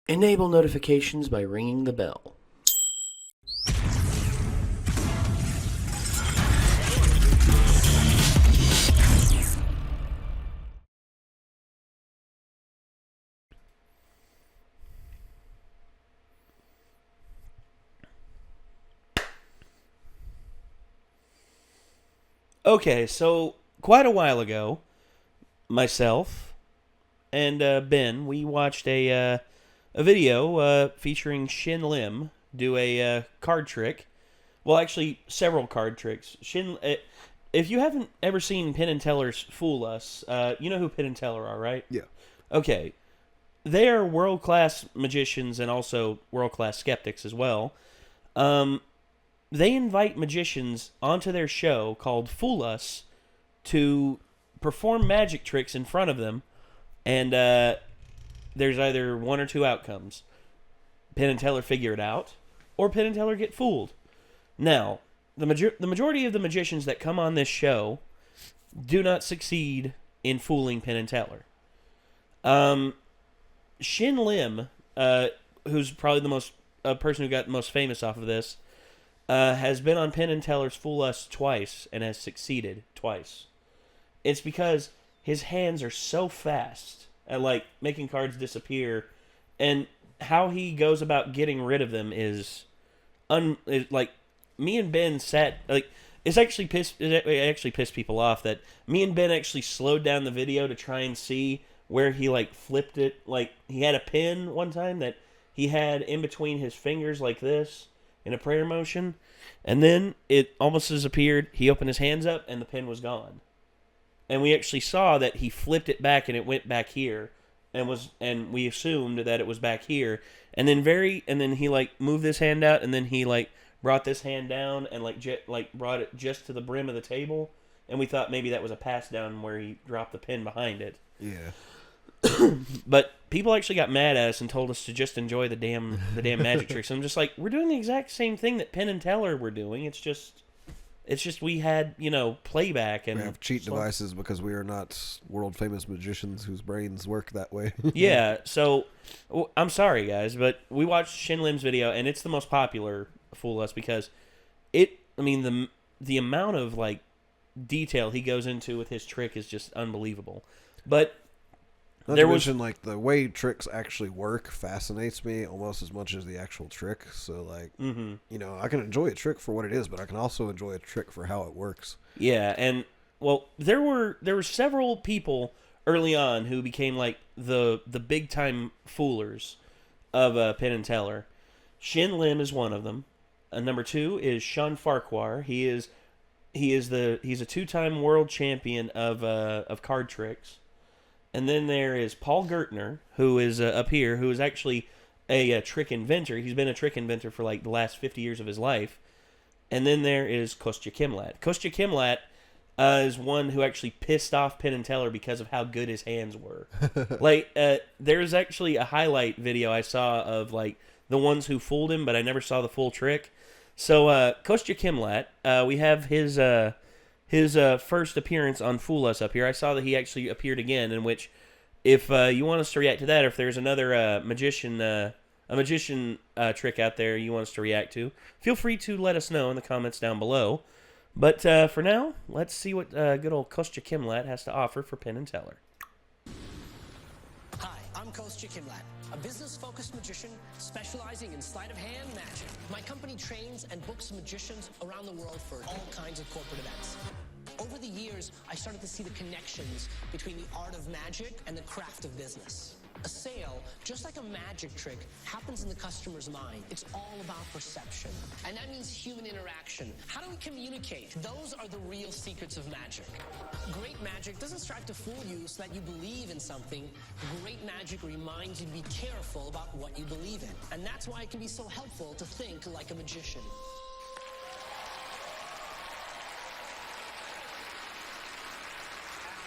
Enable notifications by ringing the bell. Okay, so quite a while ago, myself and Ben, we watched a video featuring Shin Lim do a card trick. Well, actually, several card tricks. If you haven't ever seen Penn and Teller's Fool Us, you know who Penn and Teller are, right? Yeah. Okay. They are world-class magicians and also world-class skeptics as well. They invite magicians onto their show called Fool Us to perform magic tricks in front of them, and there's either one or two outcomes. Penn and Teller figure it out, or Penn and Teller get fooled. Now, the majority of the magicians that come on this show do not succeed in fooling Penn and Teller. Shin Lim, who's probably the most person who got the most famous off of this, has been on Penn and Teller's Fool Us twice and has succeeded twice. It's because his hands are so fast at like making cards disappear, and how he goes about getting rid of them is like me and Ben sat like it actually pissed people off that me and Ben actually slowed down the video to try and see where he like flipped it. Like he had a pin one time that he had in between his fingers like this in a prayer motion, and then it almost disappeared. He opened his hands up and the pin was gone. And we actually saw that he flipped it back and it went back here, and we assumed that it was back here. And then he like moved this hand out, and then he like brought this hand down and like brought it just to the brim of the table, and we thought maybe that was a pass down where he dropped the pin behind it. Yeah. But people actually got mad at us and told us to just enjoy the damn magic tricks. I'm just like, we're doing the exact same thing that Penn and Teller were doing. It's just we had, playback and we have cheat devices because we are not world famous magicians whose brains work that way. Yeah, so I'm sorry guys, but we watched Shin Lim's video and it's the most popular Fool Us because the amount of like detail he goes into with his trick is just unbelievable. But Not to mention, like, the way tricks actually work fascinates me almost as much as the actual trick. So, like, I can enjoy a trick for what it is, but I can also enjoy a trick for how it works. Yeah, and, well, there were several people early on who became, like, the big-time foolers of Penn and Teller. Shin Lim is one of them. Number two is Sean Farquhar. He's a two-time world champion of card tricks. And then there is Paul Gertner, who is up here, who is actually a trick inventor. He's been a trick inventor for like the last 50 years of his life. And then there is Kostya Kimlat. Kostya Kimlat is one who actually pissed off Penn and Teller because of how good his hands were. Like, there's actually a highlight video I saw of like the ones who fooled him, but I never saw the full trick. So Kostya Kimlat, we have his first appearance on Fool Us up here. I saw that he actually appeared again, in which, if you want us to react to that, or if there's another magician trick out there you want us to react to, feel free to let us know in the comments down below. But for now, let's see what good old Kostya Kimlat has to offer for Penn and Teller. Hi, I'm Kostya Kimlat, a business-focused magician specializing in sleight-of-hand magic. My company trains and books magicians around the world for all kinds of corporate events. Over the years, I started to see the connections between the art of magic and the craft of business. A sale, just like a magic trick, happens in the customer's mind. It's all about perception. And that means human interaction. How do we communicate? Those are the real secrets of magic. Great magic doesn't strive to fool you so that you believe in something. Great magic reminds you to be careful about what you believe in. And that's why it can be so helpful to think like a magician.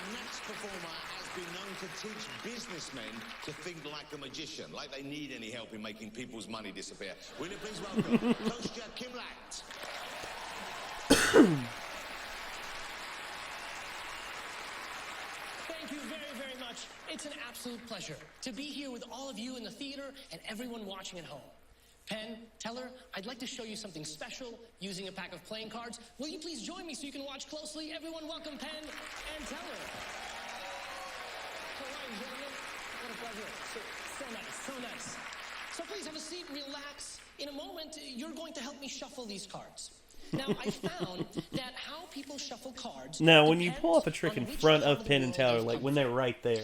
Our next performer has been known to teach businessmen to think like a magician, like they need any help in making people's money disappear. Will you please welcome Kostya Kimlat? Thank you very, very much. much. It's an absolute pleasure to be here with all of you in the theater and everyone watching at home. Penn, Teller, I'd like to show you something special using a pack of playing cards. Will you please join me so you can watch closely? Everyone welcome Penn and Teller. All right, gentlemen. What a pleasure. So nice, so nice. So please have a seat, relax. In a moment, you're going to help me shuffle these cards. Now, I found that how people shuffle cards. Now, when you pull off a trick in front of Penn and Teller, like when they're right there,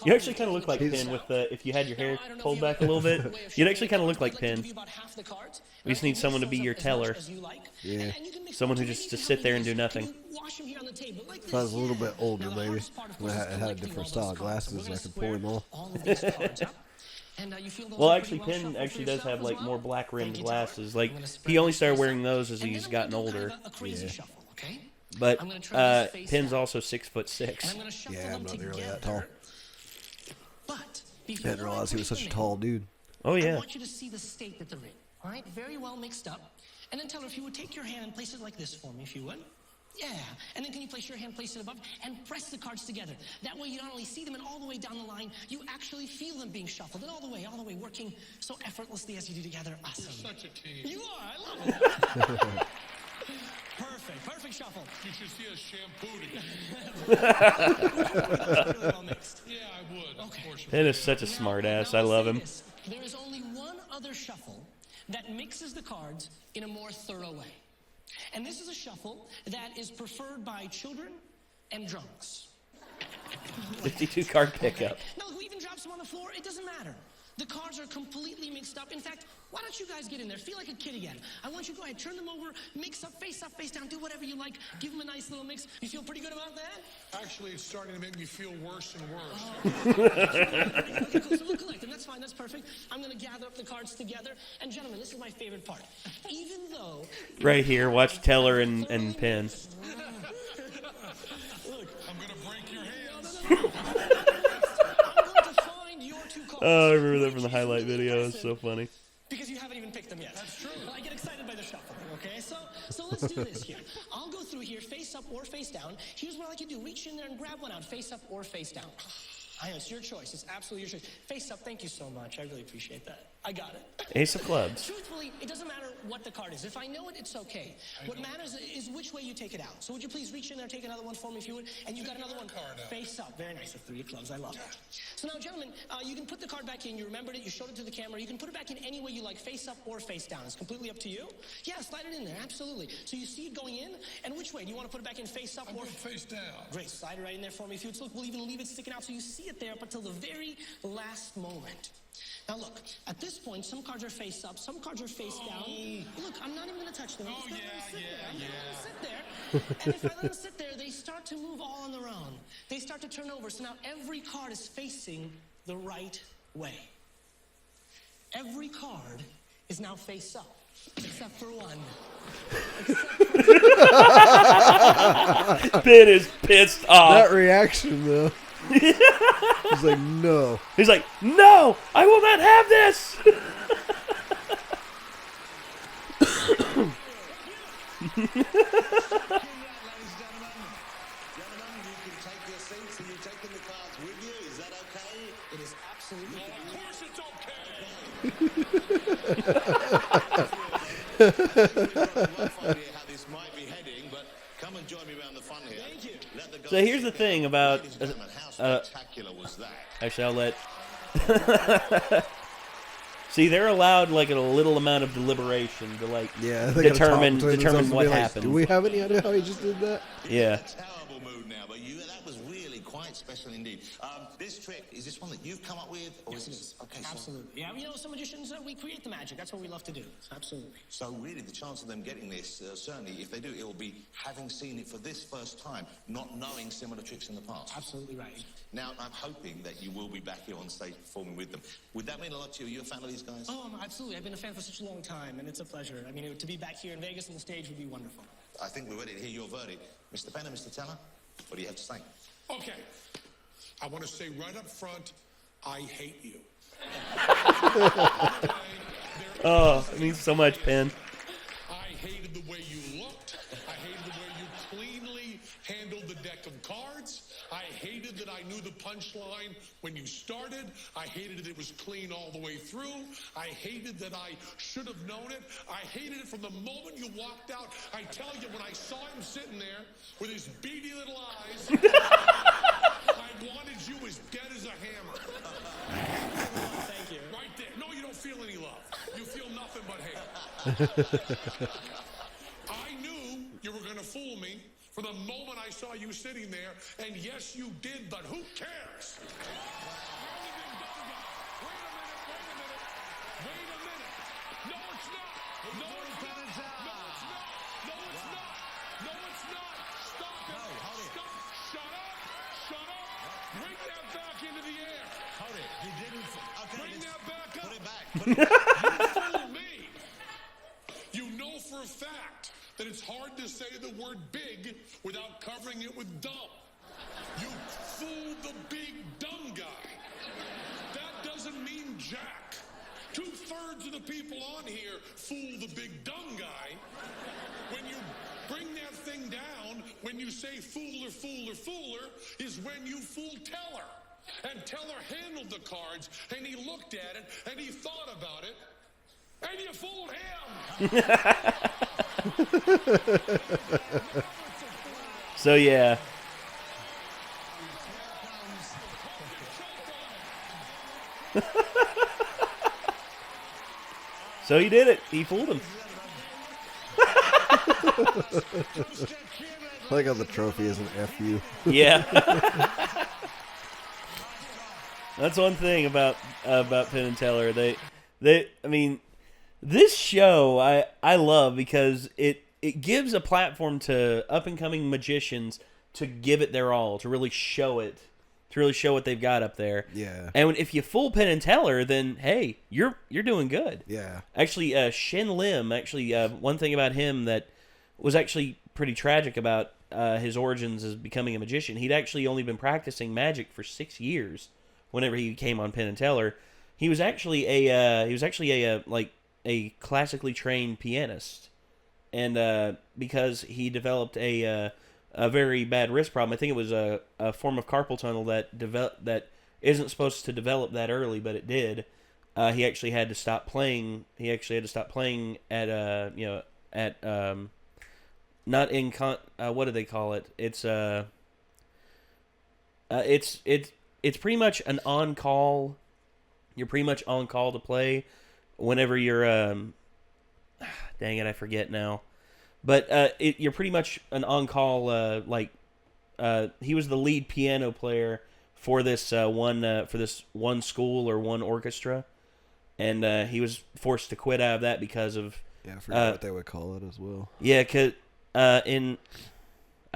you actually kind of look like Penn with the. If you had your hair pulled back a little bit, you'd actually kind of look like Penn. We just need someone to be your teller. Yeah. Someone who just to sit there and do nothing. If I was a little bit older, maybe, I had a different style of glasses, I could pull them off. Well, actually, Penn actually does have like more black rimmed glasses. Like he only started wearing those as he's gotten older. Yeah. But Penn's also 6'6". Yeah, I'm not nearly that tall. I didn't realize he was such a tall dude. Oh yeah. I want you to see the state that they're in. All right, very well mixed up. And then Teller, if you would take your hand and place it like this for me, if you would. Yeah, and then can you place your hand, place it above, and press the cards together. That way you not only see them and all the way down the line, you actually feel them being shuffled, and all the way, working so effortlessly as you do together. Awesome. You're such a team. You are, I love it. Perfect shuffle. You should see us shampooing. Really well mixed. Yeah, I would. Okay. Of course. Penn is such a smart ass. I love him. There is only one other shuffle that mixes the cards in a more thorough way. And this is a shuffle that is preferred by children and drunks. 52 card pickup. Okay. Now, who even drops them on the floor? It doesn't matter. The cards are completely mixed up. In fact, why don't you guys get in there? Feel like a kid again. I want you to go ahead, turn them over, mix up, face down, do whatever you like. Give them a nice little mix. You feel pretty good about that? Actually, it's starting to make me feel worse and worse. Okay, cool. So we'll collect them. That's fine. That's perfect. I'm going to gather up the cards together. And gentlemen, this is my favorite part. Even though... Right here, watch Teller and Penn. Look, I'm going to break your hands. I'm going to find your two cards. Oh, I remember that from the highlight video. It's so funny. Because you haven't even picked them yet. That's true. I get excited by the shuffle, okay? So let's do this here. I'll go through here, face up or face down. Here's what I like you to do. Reach in there and grab one out, face up or face down. I know, it's your choice. It's absolutely your choice. Face up, thank you so much. I really appreciate that. I got it. Ace of clubs. Truthfully, it doesn't matter what the card is. If I know it, it's okay. What matters is which way you take it out. So would you please reach in there, take another one for me if you would? And you got another one. Face up. Very nice. A 3 of clubs. I love it. So now, gentlemen, you can put the card back in. You remembered it. You showed it to the camera. You can put it back in any way you like, face up or face down. It's completely up to you. Yeah, slide it in there. Absolutely. So you see it going in. And which way? Do you want to put it back in face up or face down? Great. Slide it right in there for me if you would. So look, we'll even leave it sticking out so you see it there up until the very last moment. Now look, at this point, some cards are face up, some cards are face down. Look, I'm not even going to touch them. I'm just going to let them sit there. And if I let them sit there, they start to move all on their own. They start to turn over. So now every card is facing the right way. Every card is now face up, except for one. Penn is pissed off. That reaction, though. He's like, no. He's like, no, I will not have this. So here's the thing about. Actually, I'll let. See, they're allowed like a little amount of deliberation to like determine what happened. Do we have any idea how he just did that? Yeah. Terrible mood now, but that was really quite special indeed. This trick, is this one that you've come up with? Or is this, okay, absolutely. Yeah, you know, some magicians, we create the magic. That's what we love to do. Absolutely. So really, the chance of them getting this, certainly, if they do, it will be having seen it for this first time, not knowing similar tricks in the past. Absolutely right. Now, I'm hoping that you will be back here on stage performing with them. Would that mean a lot to you? Are you a fan of these guys? Oh, absolutely. I've been a fan for such a long time, and it's a pleasure. I mean, to be back here in Vegas on the stage would be wonderful. I think we're ready to hear your verdict. Mr. Penn and Mr. Teller, what do you have to say? Okay. I want to say right up front, I hate you. Oh, it means so much, Penn. I hated the way you looked. I hated the way you cleanly handled the deck of cards. I hated that I knew the punchline when you started. I hated that it was clean all the way through. I hated that I should have known it. I hated it from the moment you walked out. I tell you, when I saw him sitting there with his beady little eyes, I wanted you as dead as a hammer. Thank you. Right there. No, you don't feel any love. You feel nothing but hate. I knew you were going to fool me from the moment I saw you sitting there, and yes, you did, but who cares? Wait a minute. No, it's not. No, it's not. No, it's not. No, it's not. No, it's not. Stop it. Stop. Shut up. Shut up. Bring that back into the air. Hold it. You didn't. Okay, Bring that back up. put it back. You fooled me. You know for a fact that it's hard to say the word big without covering it with dumb. You fooled the big dumb guy. That doesn't mean jack. 2/3 of the people on here fool the big dumb guy. When you bring that thing down, when you say fooler, fooler, fooler, is when you fool Teller. And Teller handled the cards, and he looked at it, and he thought about it, and you fooled him. So yeah. So he did it. He fooled him. I like how the trophy is an FU. Yeah. That's one thing about Penn and Teller. I mean, this show I love because it gives a platform to up and coming magicians to give it their all, to really show it, what they've got up there. Yeah. And if you fool Penn and Teller, then hey, you're doing good. Yeah. Actually, Shin Lim. One thing about him that was actually pretty tragic about his origins as becoming a magician. He'd actually only been practicing magic for 6 years. Whenever he came on Penn and Teller, he was actually a classically trained pianist, and because he developed a very bad wrist problem. I think it was a form of carpal tunnel that isn't supposed to develop that early, but it did. He actually had to stop playing. He actually had to stop playing at not in what do they call it? It's pretty much an on-call. You're pretty much on call to play whenever you're. Dang it, I forget now. But you're pretty much an on-call. He was the lead piano player for this one school or one orchestra, and he was forced to quit out of that because of. Yeah, I forgot what they would call it as well. Yeah, cause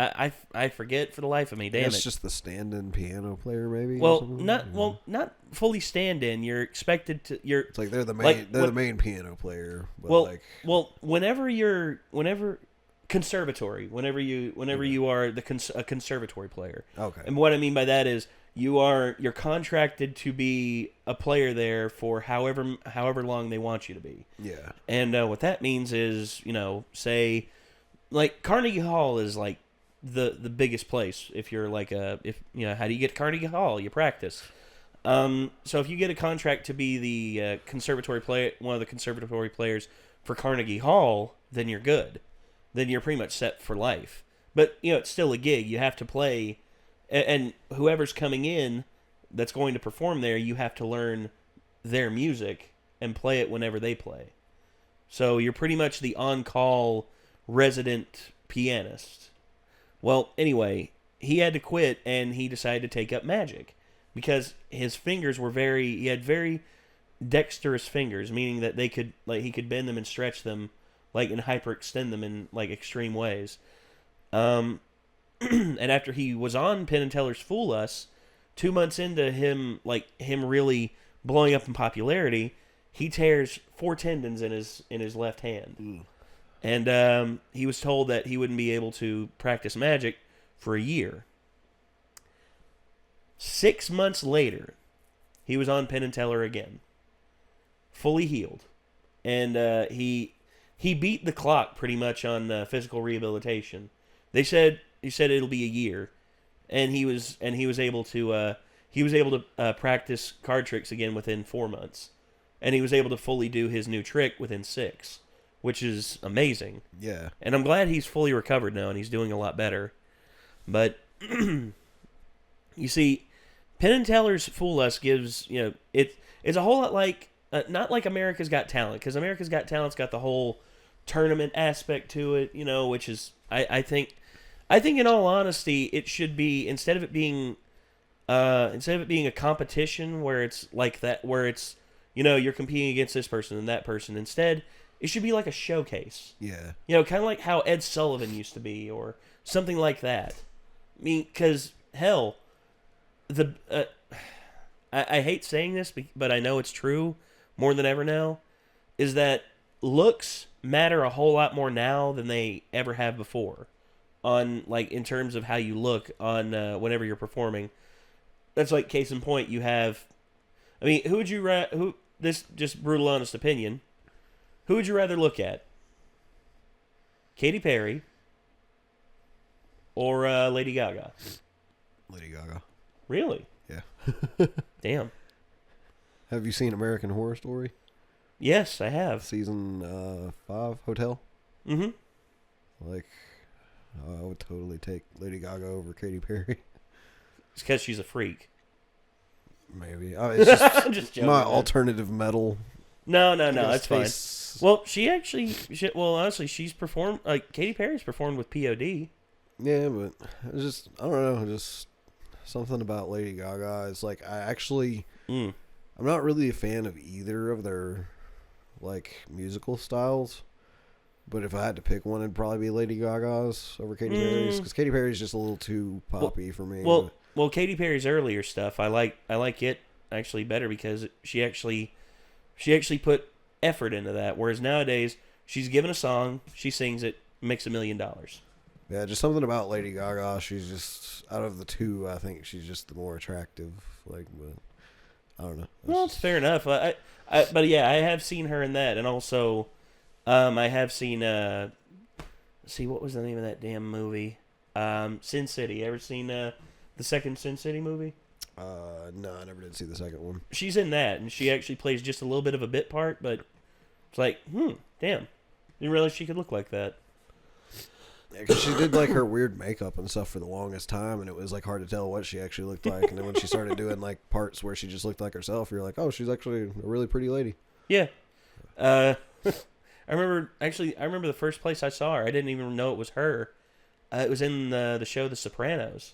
I forget for the life of me. Damn it! It's just the stand-in piano player, maybe. Not fully stand-in. You're expected to. It's like they're the main. The main piano player. But whenever conservatory. Whenever you are a conservatory player. Okay. And what I mean by that is you're contracted to be a player there for however long they want you to be. Yeah. And what that means is, say, like Carnegie Hall is like the biggest place. If you're like how do you get to Carnegie Hall? You practice. So if you get a contract to be the conservatory player, one of the conservatory players for Carnegie Hall, then you're good. Then you're pretty much set for life. But it's still a gig. You have to play, and whoever's coming in that's going to perform there, you have to learn their music and play it whenever they play. So you're pretty much the on-call resident pianist. Well, anyway, he had to quit, and he decided to take up magic because his fingers were he had very dexterous fingers, meaning that he could bend them and stretch them, and hyperextend them in extreme ways. And after he was on Penn and Teller's Fool Us, 2 months into him really blowing up in popularity, he tears 4 tendons in his left hand. Mm. And he was told that he wouldn't be able to practice magic for a year. 6 months later, he was on Penn and Teller again, fully healed, and he beat the clock pretty much on physical rehabilitation. He said it'll be a year, and he was able to he was able to practice card tricks again within 4 months. And he was able to fully do his new trick within 6, which is amazing. Yeah. And I'm glad he's fully recovered now and he's doing a lot better. But, you see, Penn and Teller's Fool Us gives, it's a whole lot like, not like America's Got Talent, because America's Got Talent's got the whole tournament aspect to it, which is, I think in all honesty, it should be, instead of it being a competition where it's like that, where it's, you're competing against this person and that person, instead, it should be like a showcase. Yeah. Kind of like how Ed Sullivan used to be, or something like that. I mean, because, hell, I hate saying this, but I know it's true more than ever now, is that looks matter a whole lot more now than they ever have before, on, like, in terms of how you look on whenever you're performing. That's like, case in point, you have, I mean, this just brutal honest opinion, who would you rather look at? Katy Perry or Lady Gaga? Lady Gaga. Really? Yeah. Damn. Have you seen American Horror Story? Yes, I have. Season 5, Hotel? Mm-hmm. Like, I would totally take Lady Gaga over Katy Perry. It's because she's a freak. Maybe. It's just I'm just joking, my man. alternative metal. No, that's fine. Face. Well, honestly, she's performed, like, Katy Perry's performed with POD. Yeah, but it's just, I don't know, just something about Lady Gaga. It's like, I'm not really a fan of either of their, like, musical styles. But if I had to pick one, it'd probably be Lady Gaga's over Katy Perry's, because Katy Perry's just a little too poppy for me. Well, Katy Perry's earlier stuff, I like it actually better, because she actually put effort into that. Whereas nowadays, she's given a song, she sings it, makes $1 million. Yeah, just something about Lady Gaga. She's just, out of the two, I think she's just the more attractive. Like, but I don't know. Well, it's fair enough. But yeah, I have seen her in that, and also, I have seen. What was the name of that damn movie? Sin City. Ever seen the second Sin City movie? No, I never did see the second one. She's in that, and she actually plays just a little bit of a bit part, but it's like, damn, didn't realize she could look like that. Yeah, because she did like her weird makeup and stuff for the longest time, and it was like hard to tell what she actually looked like. And then when she started doing like parts where she just looked like herself, you're like, oh, she's actually a really pretty lady. Yeah. I remember the first place I saw her. I didn't even know it was her. It was in the show The Sopranos.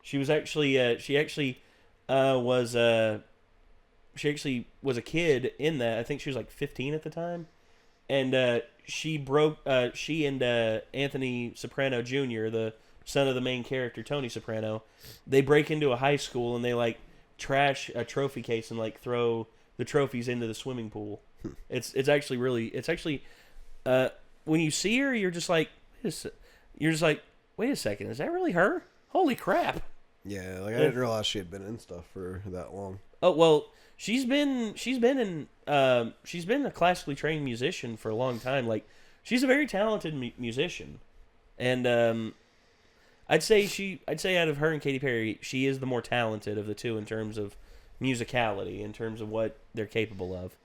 She was actually was a kid in that. I think she was like 15 at the time, and she and Anthony Soprano Jr., the son of the main character Tony Soprano, they break into a high school and they like trash a trophy case and like throw the trophies into the swimming pool. It's actually when you see her, you're just like, wait a second, is that really her? Holy crap! Yeah, like I didn't realize she had been in stuff for that long. Oh well, she's been a classically trained musician for a long time. Like, she's a very talented musician, and I'd say out of her and Katy Perry, she is the more talented of the two in terms of musicality, in terms of what they're capable of.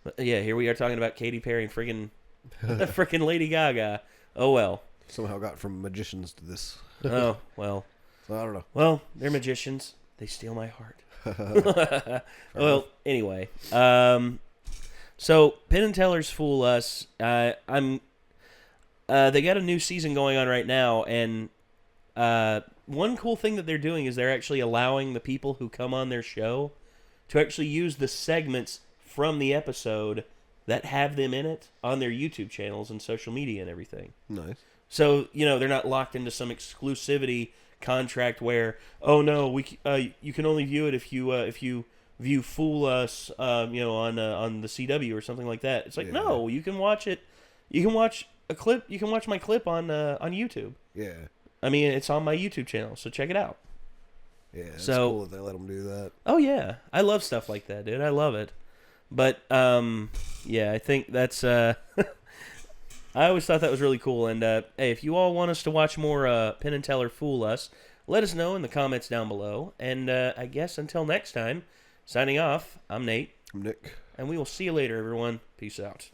But yeah, here we are talking about Katy Perry and freaking Lady Gaga. Oh well. Somehow got from magicians to this. Oh well. So I don't know. Well, they're magicians. They steal my heart. Well, anyway. So Penn and Teller's Fool Us. They got a new season going on right now, and one cool thing that they're doing is they're actually allowing the people who come on their show to actually use the segments from the episode that have them in it on their YouTube channels and social media and everything. Nice. So, they're not locked into some exclusivity contract where, oh no, you can only view it if you view Fool Us, on the CW or something like that. It's like, no, you can watch it. You can watch a clip. You can watch my clip on YouTube. Yeah. I mean, it's on my YouTube channel, so check it out. Yeah, it's cool that they let them do that. Oh yeah, I love stuff like that, dude. I love it. But yeah, I think that's. I always thought that was really cool. And hey, if you all want us to watch more Penn and Teller Fool Us, let us know in the comments down below. And I guess until next time, signing off, I'm Nate. I'm Nick. And we will see you later, everyone. Peace out.